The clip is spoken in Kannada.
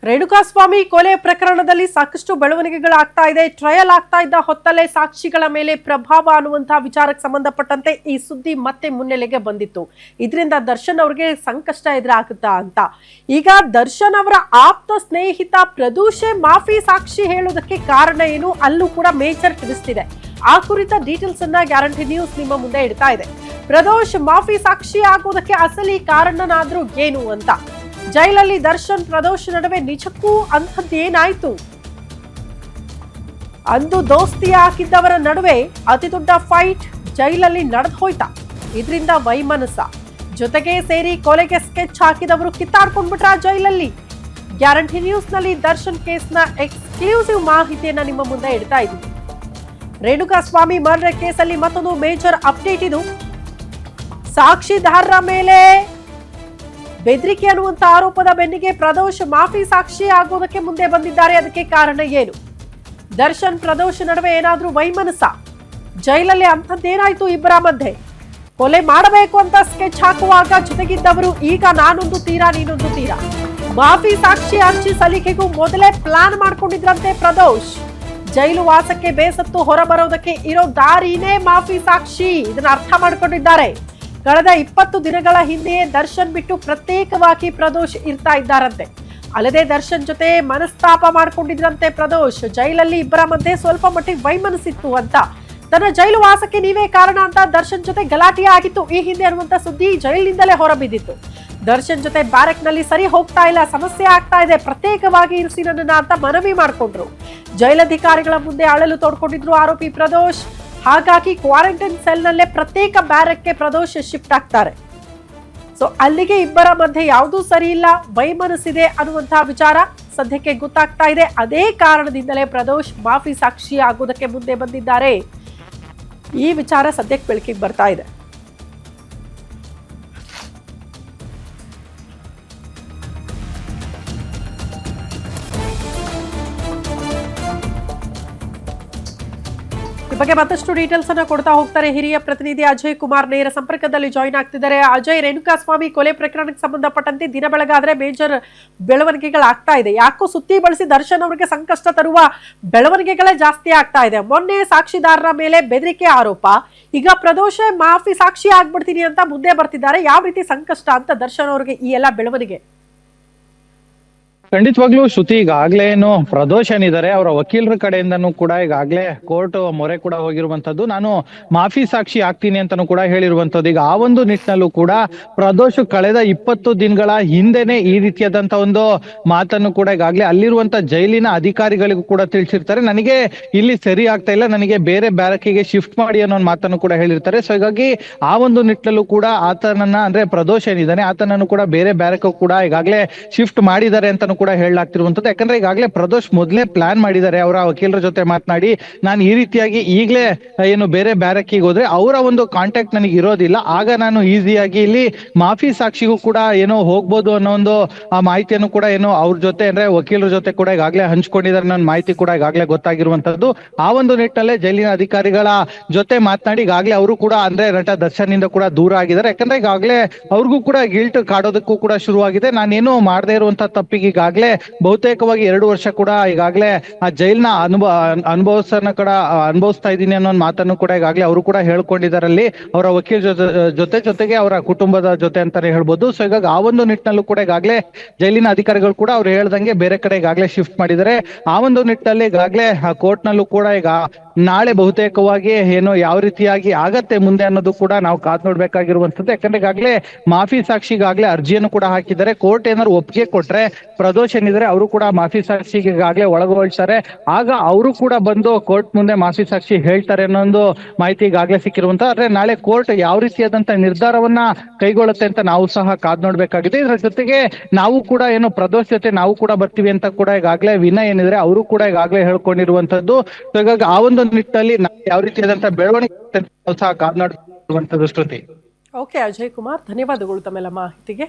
ರೇಣುಕಾಸ್ವಾಮಿ ಕೊಲೆ ಪ್ರಕರಣದಲ್ಲಿ ಸಾಕಷ್ಟು ಬೆಳವಣಿಗೆಗಳಾಗ್ತಾ ಇದೆ. ಟ್ರಯಲ್ ಆಗ್ತಾ ಇದ್ದ ಹೊತ್ತಲ್ಲೇ ಸಾಕ್ಷಿಗಳ ಮೇಲೆ ಪ್ರಭಾವ ಅನ್ನುವಂತಹ ವಿಚಾರಕ್ಕೆ ಸಂಬಂಧಪಟ್ಟಂತೆ ಈ ಸುದ್ದಿ ಮತ್ತೆ ಮುನ್ನೆಲೆಗೆ ಬಂದಿತ್ತು. ಇದರಿಂದ ದರ್ಶನ್ ಅವರಿಗೆ ಸಂಕಷ್ಟ ಎದುರಾಗುತ್ತಾ ಅಂತ ಈಗ ದರ್ಶನ್ ಅವರ ಆಪ್ತ ಸ್ನೇಹಿತ ಪ್ರದೋಷೆ ಮಾಫಿ ಸಾಕ್ಷಿ ಹೇಳೋದಕ್ಕೆ ಕಾರಣ ಏನು, ಅಲ್ಲೂ ಕೂಡ ಮೇಜರ್ ಟ್ವಿಸ್ಟ್ ಇದೆ. ಆ ಕುರಿತ ಡೀಟೇಲ್ಸ್ ಅನ್ನ ಗ್ಯಾರಂಟಿ ನ್ಯೂಸ್ ನಿಮ್ಮ ಮುಂದೆ ಇಡ್ತಾ ಇದೆ. ಪ್ರದೋಷ್ ಮಾಫಿ ಸಾಕ್ಷಿ ಆಗೋದಕ್ಕೆ ಅಸಲಿ ಕಾರಣನಾದ್ರೂ ಏನು ಅಂತ. ಜೈಲಲ್ಲಿ ದರ್ಶನ್ ಪ್ರದೋಷ್ ನಡುವೆ ನಿಜಕ್ಕೂ ಅಂಥದ್ದೇನಾಯ್ತು? ಅಂದು ದೋಸ್ತಿ ಹಾಕಿದ್ದವರ ನಡುವೆ ಅತಿ ದೊಡ್ಡ ಫೈಟ್ ಜೈಲಲ್ಲಿ ನಡೆದು ಹೋಯ್ತಾ? ಇದರಿಂದ ವೈಮನಸ್ಸ ಜೊತೆಗೆ ಸೇರಿ ಕೊಲೆಗೆ ಸ್ಕೆಚ್ ಹಾಕಿದವರು ಕಿತ್ತಾಡ್ಕೊಂಡ್ಬಿಟ್ರ ಜೈಲಲ್ಲಿ. ಗ್ಯಾರಂಟಿ ನ್ಯೂಸ್ ನಲ್ಲಿ ದರ್ಶನ್ ಕೇಸ್ನ ಎಕ್ಸ್ಕ್ಲೂಸಿವ್ ಮಾಹಿತಿಯನ್ನ ನಿಮ್ಮ ಮುಂದೆ ಇಡ್ತಾ ಇದ್ದೀವಿ. ರೇಣುಕಾಸ್ವಾಮಿ ಮರ್ಡರ್ ಕೇಸಲ್ಲಿ ಮತ್ತೊಂದು ಮೇಜರ್ ಅಪ್ಡೇಟ್ ಇದು. ಸಾಕ್ಷಿದಾರರ ಮೇಲೆ ಬೆದರಿಕೆ ಅನ್ನುವಂತ ಆರೋಪದ ಬೆನ್ನಿಗೆ ಪ್ರದೋಷ್ ಮಾಫಿ ಸಾಕ್ಷಿ ಆಗೋದಕ್ಕೆ ಮುಂದೆ ಬಂದಿದ್ದಾರೆ. ಅದಕ್ಕೆ ಕಾರಣ ಏನು? ದರ್ಶನ್ ಪ್ರದೋಷ್ ನಡುವೆ ಏನಾದ್ರೂ ವೈಮನಸ್ಸ? ಜೈಲಲ್ಲಿ ಅಂಥದ್ದೇನಾಯ್ತು ಇಬ್ಬರ ಮಧ್ಯೆ? ಕೊಲೆ ಮಾಡಬೇಕು ಅಂತ ಸ್ಕೆಚ್ ಹಾಕುವಾಗ ಜೊತೆಗಿದ್ದವರು ಈಗ ನಾನೊಂದು ತೀರಾ ನೀನೊಂದು ತೀರಾ. ಮಾಫಿ ಸಾಕ್ಷಿ ಅರ್ಜಿ ಸಲ್ಲಿಕೆಗೂ ಮೊದಲೇ ಪ್ಲಾನ್ ಮಾಡ್ಕೊಂಡಿದ್ರಂತೆ ಪ್ರದೋಷ್. ಜೈಲು ವಾಸಕ್ಕೆ ಬೇಸತ್ತು ಹೊರಬರೋದಕ್ಕೆ ಇರೋ ದಾರಿನೇ ಮಾಫಿ ಸಾಕ್ಷಿ. ಇದನ್ನ ಅರ್ಥ ಮಾಡ್ಕೊಂಡಿದ್ದಾರೆ. ಕಳೆದ 20 ದಿನಗಳ ಹಿಂದೆಯೇ ದರ್ಶನ್ ಬಿಟ್ಟು ಪ್ರತ್ಯೇಕವಾಗಿ ಪ್ರದೋಷ್ ಇರ್ತಾ ಇದ್ದಾರಂತೆ. ಅಲ್ಲದೆ ದರ್ಶನ್ ಜೊತೆ ಮನಸ್ತಾಪ ಮಾಡ್ಕೊಂಡಿದ್ರಂತೆ ಪ್ರದೋಷ್. ಜೈಲಲ್ಲಿ ಇಬ್ಬರ ಮಧ್ಯೆ ಸ್ವಲ್ಪ ಮಟ್ಟಿಗೆ ವೈಮನಸ್ಸಿತ್ತು ಅಂತ. ತನ್ನ ಜೈಲು ವಾಸಕ್ಕೆ ನೀವೇ ಕಾರಣ ಅಂತ ದರ್ಶನ್ ಜೊತೆ ಗಲಾಟೆ ಆಗಿತ್ತು ಈ ಹಿಂದೆ ಅನ್ನುವಂತ ಸುದ್ದಿ ಜೈಲಿನಿಂದಲೇ ಹೊರಬಿದ್ದಿತ್ತು. ದರ್ಶನ್ ಜೊತೆ ಬ್ಯಾರಕ್ ನಲ್ಲಿ ಸರಿ ಹೋಗ್ತಾ ಇಲ್ಲ, ಸಮಸ್ಯೆ ಆಗ್ತಾ ಇದೆ, ಪ್ರತ್ಯೇಕವಾಗಿ ಇರಿಸಿ ನನ್ನನ್ನ ಅಂತ ಮನವಿ ಮಾಡ್ಕೊಂಡ್ರು. ಜೈಲಧಿಕಾರಿಗಳ ಮುಂದೆ ಅಳಲು ತೋಡ್ಕೊಂಡಿದ್ರು ಆರೋಪಿ ಪ್ರದೋಷ್. ಹಾಗಾಗಿ ಕ್ವಾರಂಟೈನ್ ಸೆಲ್ ನಲ್ಲೇ ಪ್ರತ್ಯೇಕ ಬ್ಯಾರಕ್ಗೆ ಪ್ರದೋಷ್ ಶಿಫ್ಟ್ ಆಗ್ತಾರೆ. ಸೊ ಅಲ್ಲಿಗೆ ಇಬ್ಬರ ಮಧ್ಯೆ ಯಾವುದೂ ಸರಿ ಇಲ್ಲ, ವೈಮನಸ್ಸಿದೆ ಅನ್ನುವಂತಹ ವಿಚಾರ ಸದ್ಯಕ್ಕೆ ಗೊತ್ತಾಗ್ತಾ ಇದೆ. ಅದೇ ಕಾರಣದಿಂದಲೇ ಪ್ರದೋಷ್ ಮಾಫಿ ಸಾಕ್ಷಿ ಆಗೋದಕ್ಕೆ ಮುಂದೆ ಬಂದಿದ್ದಾರೆ. ಈ ವಿಚಾರ ಸದ್ಯಕ್ಕೆ ಬೆಳಕಿಗೆ ಬರ್ತಾ ಇದೆ. ಬಗ್ಗೆ ಮತ್ತಷ್ಟು ಡೀಟೇಲ್ಸ್ ಅನ್ನ ಕೊಡ್ತಾ ಹೋಗ್ತಾರೆ ಹಿರಿಯ ಪ್ರತಿನಿಧಿ ಅಜಯ್ ಕುಮಾರ್. ನೇರ ಸಂಪರ್ಕದಲ್ಲಿ ಜಾಯಿನ್ ಆಗ್ತಿದ್ದಾರೆ. ಅಜಯ್, ರೇಣುಕಾಸ್ವಾಮಿ ಕೊಲೆ ಪ್ರಕರಣಕ್ಕೆ ಸಂಬಂಧಪಟ್ಟಂತೆ ದಿನ ಬೆಳಗಾದ್ರೆ ಮೇಜರ್ ಬೆಳವಣಿಗೆಗಳಾಗ್ತಾ ಇದೆ. ಯಾಕೋ ಸುತ್ತಿ ಬಳಸಿ ದರ್ಶನ್ ಅವರಿಗೆ ಸಂಕಷ್ಟ ತರುವ ಬೆಳವಣಿಗೆಗಳೇ ಜಾಸ್ತಿ ಆಗ್ತಾ ಇದೆ. ಮೊನ್ನೆ ಸಾಕ್ಷಿದಾರರ ಮೇಲೆ ಬೆದರಿಕೆ ಆರೋಪ, ಈಗ ಪ್ರದೋಷ ಮಾಫಿ ಸಾಕ್ಷಿ ಆಗ್ಬಿಡ್ತೀನಿ ಅಂತ ಮುಂದೆ ಬರ್ತಿದ್ದಾರೆ. ಯಾವ ರೀತಿ ಸಂಕಷ್ಟ ಅಂತ ದರ್ಶನ್ ಅವರಿಗೆ ಈ ಎಲ್ಲ ಬೆಳವಣಿಗೆ? ಖಂಡಿತವಾಗ್ಲೂ ಶ್ರುತಿ, ಈಗಾಗ್ಲೇ ಏನು ಪ್ರದೋಷ್ ಏನಿದ್ದಾರೆ ಅವರ ವಕೀಲರ ಕಡೆಯಿಂದನೂ ಕೂಡ ಈಗಾಗ್ಲೇ ಕೋರ್ಟ್ ಮೊರೆ ಕೂಡ ಹೋಗಿರುವಂತದ್ದು. ನಾನು ಮಾಫಿ ಸಾಕ್ಷಿ ಆಗ್ತೀನಿ ಅಂತಾನು ಕೂಡ ಹೇಳಿರುವಂತದ್ದು. ಈಗ ಆ ಒಂದು ನಿಟ್ಟಿನಲ್ಲೂ ಕೂಡ ಪ್ರದೋಷ್ ಕಳೆದ 20 ದಿನಗಳ ಹಿಂದೆನೆ ಈ ರೀತಿಯಾದಂತ ಒಂದು ಮಾತನ್ನು ಕೂಡ ಈಗಾಗ್ಲೇ ಅಲ್ಲಿರುವಂತ ಜೈಲಿನ ಅಧಿಕಾರಿಗಳಿಗೂ ಕೂಡ ತಿಳಿಸಿರ್ತಾರೆ. ನನಗೆ ಇಲ್ಲಿ ಸರಿ ಆಗ್ತಾ ಇಲ್ಲ, ನನಗೆ ಬೇರೆ ಬ್ಯಾರಕಿಗೆ ಶಿಫ್ಟ್ ಮಾಡಿ ಅನ್ನೋ ಒಂದು ಮಾತನ್ನು ಕೂಡ ಹೇಳಿರ್ತಾರೆ. ಸೊ ಹೀಗಾಗಿ ಆ ಒಂದು ನಿಟ್ಟಿನಲ್ಲೂ ಕೂಡ ಆತನನ್ನ ಅಂದ್ರೆ ಪ್ರದೋಷ್ ಏನಿದ್ದಾನೆ ಆತನನ್ನು ಕೂಡ ಬೇರೆ ಬ್ಯಾರಕ್ ಕೂಡ ಈಗಾಗ್ಲೇ ಶಿಫ್ಟ್ ಮಾಡಿದ್ದಾರೆ ಅಂತಾನು ಕೂಡ ಹೇಳಲಾಗ್ತಿರುವಂತದ್ದು. ಯಾಕಂದ್ರೆ ಈಗಾಗಲೇ ಪ್ರದೋಷ್ ಮೊದಲೇ ಪ್ಲಾನ್ ಮಾಡಿದ್ದಾರೆ. ಅವರ ವಕೀಲರ ಜೊತೆ ಮಾತನಾಡಿ ನಾನು ಈ ರೀತಿಯಾಗಿ ಈಗಲೇ ಏನು ಬೇರೆ ಬ್ಯಾರಕ್ಕಿಗೆ ಹೋದ್ರೆ ಅವರ ಒಂದು ಕಾಂಟ್ಯಾಕ್ಟ್ ನನಗೆ ಇರೋದಿಲ್ಲ, ಆಗ ನಾನು ಈಸಿಯಾಗಿ ಇಲ್ಲಿ ಮಾಫಿ ಸಾಕ್ಷಿಗೂ ಕೂಡ ಏನೋ ಹೋಗ್ಬೋದು ಅನ್ನೋ ಒಂದು ಮಾಹಿತಿಯನ್ನು ಕೂಡ ಏನೋ ಅವ್ರ ಜೊತೆ ಅಂದ್ರೆ ವಕೀಲರ ಜೊತೆ ಕೂಡ ಈಗಾಗಲೇ ಹಂಚ್ಕೊಂಡಿದ್ದಾರೆ ನನ್ನ ಮಾಹಿತಿ ಕೂಡ ಈಗಾಗಲೇ ಗೊತ್ತಾಗಿರುವಂತದ್ದು. ಆ ಒಂದು ನಿಟ್ಟಿನಲ್ಲೇ ಜೈಲಿನ ಅಧಿಕಾರಿಗಳ ಜೊತೆ ಮಾತನಾಡಿ ಈಗಾಗಲೇ ಅವರು ಕೂಡ ಅಂದ್ರೆ ನಟ ದರ್ಶನ್ ಇಂದ ಕೂಡ ದೂರ ಆಗಿದ್ದಾರೆ. ಯಾಕಂದ್ರೆ ಈಗಾಗಲೇ ಅವ್ರಿಗೂ ಕೂಡ ಗಿಲ್ಟ್ ಕಾಡೋದಕ್ಕೂ ಕೂಡ ಶುರುವಾಗಿದೆ. ನಾನೇನು ಮಾಡದೇ ಇರುವಂತ ತಪ್ಪಿಗೆ ಈಗಾಗಲೇ ಬಹುತೇಕವಾಗಿ 2 ವರ್ಷ ಕೂಡ ಈಗಾಗಲೇ ಆ ಜೈಲ್ನ ಅನುಭವಿಸ್ತಾ ಇದ್ದೀನಿ ಅನ್ನೋ ಮಾತನ್ನು ಕೂಡ ಈಗಾಗಲೇ ಅವರು ಕೂಡ ಹೇಳ್ಕೊಂಡಿದ್ದಾರಲ್ಲಿ ಅವರ ವಕೀಲ ಜೊತೆಗೆ ಅವರ ಕುಟುಂಬದ ಜೊತೆ ಅಂತಾನೆ ಹೇಳ್ಬೋದು. ಸೊ ಹೀಗಾಗಿ ಆ ಒಂದು ನಿಟ್ಟಿನಲ್ಲೂ ಕೂಡ ಈಗಾಗಲೇ ಜೈಲಿನ ಅಧಿಕಾರಿಗಳು ಕೂಡ ಅವ್ರು ಹೇಳ್ದಂಗೆ ಬೇರೆ ಕಡೆ ಈಗಾಗಲೇ ಶಿಫ್ಟ್ ಮಾಡಿದ್ದಾರೆ. ಆ ಒಂದು ನಿಟ್ಟಿನಲ್ಲಿ ಈಗಾಗಲೇ ಕೋರ್ಟ್ ನಲ್ಲೂ ಕೂಡ ಈಗ ನಾಳೆ ಬಹುತೇಕವಾಗಿ ಏನು ಯಾವ ರೀತಿಯಾಗಿ ಆಗತ್ತೆ ಮುಂದೆ ಅನ್ನೋದು ಕೂಡ ನಾವು ಕಾದ್ ನೋಡ್ಬೇಕಾಗಿರುವಂತದ್ದು. ಯಾಕಂದ್ರೆ ಈಗಾಗಲೇ ಮಾಫಿ ಸಾಕ್ಷಿಗಾಗ್ಲೇ ಅರ್ಜಿಯನ್ನು ಕೂಡ ಹಾಕಿದ್ದಾರೆ. ಕೋರ್ಟ್ ಏನಾದ್ರು ಒಪ್ಪಿಗೆ ಕೊಟ್ರೆ ಪ್ರದೋಷ್ ಏನಿದ್ರೆ ಅವರು ಕೂಡ ಮಾಫಿ ಸಾಕ್ಷಿಗೆ ಈಗಾಗಲೇ ಒಳಗೊಳ್ತಾರೆ. ಆಗ ಅವರು ಕೂಡ ಬಂದು ಕೋರ್ಟ್ ಮುಂದೆ ಮಾಫಿ ಸಾಕ್ಷಿ ಹೇಳ್ತಾರೆ ಅನ್ನೋ ಒಂದು ಮಾಹಿತಿ ಈಗಾಗಲೇ ಸಿಕ್ಕಿರುವಂತ. ಆದ್ರೆ ನಾಳೆ ಕೋರ್ಟ್ ಯಾವ ರೀತಿಯಾದಂತ ನಿರ್ಧಾರವನ್ನ ಕೈಗೊಳ್ಳುತ್ತೆ ಅಂತ ನಾವು ಸಹ ಕಾದ್ ನೋಡ್ಬೇಕಾಗಿದೆ. ಇದರ ಜೊತೆಗೆ ನಾವು ಕೂಡ ಏನು ಪ್ರದೋಷ್ ಜೊತೆ ನಾವು ಕೂಡ ಬರ್ತೀವಿ ಅಂತ ಕೂಡ ಈಗಾಗಲೇ ವಿನಯ್ ಏನಿದ್ರೆ ಅವರು ಕೂಡ ಈಗಾಗಲೇ ಹೇಳ್ಕೊಂಡಿರುವಂತದ್ದು. ಹೀಗಾಗಿ ಆ ಒಂದು ನಿಟ್ಟಿನಲ್ಲಿ ಯಾವ ರೀತಿಯಾದಂತ ಬೆಳವಣಿಗೆ ಸಹ ಕಾದ್ ನೋಡುವಂತದ್ದು ಶ್ರುತಿ. ಓಕೆ ಅಜಯ್ ಕುಮಾರ್, ಧನ್ಯವಾದಗಳು ತಮ್ಮೆಲ್ಲ ಮಾಹಿತಿಗೆ.